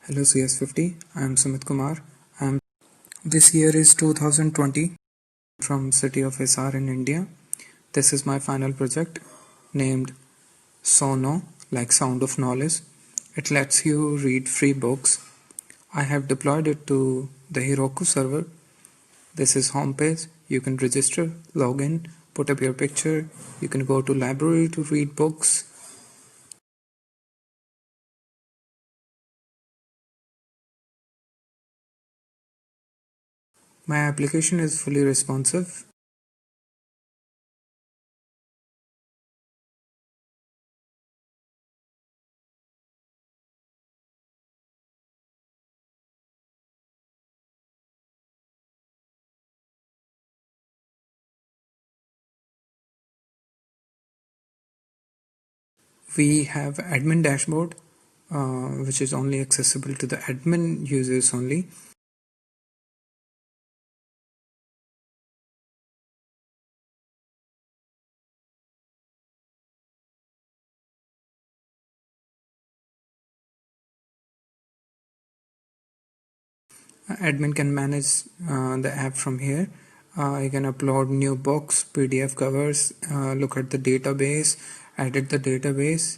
Hello CS50, I am Sumit Kumar. This year is 2020 from city of SR in India. This is my final project named Sono, like sound of knowledge. It lets you read free books. I have deployed it to the Heroku server. This is homepage. You can register, log in, put up your picture. You can go to library to read books. My application is fully responsive. We have admin dashboard, which is only accessible to the admin users only. Admin can manage the app from here. You can upload new books, PDF covers, look at the database, edit the database.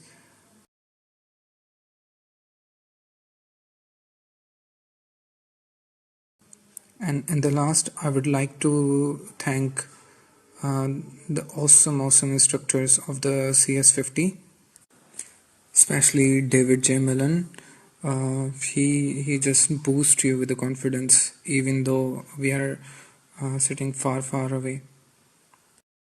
And in the last, I would like to thank the awesome instructors of the CS50, especially David J. Millen. He just boosts you with the confidence, even though we are sitting far away.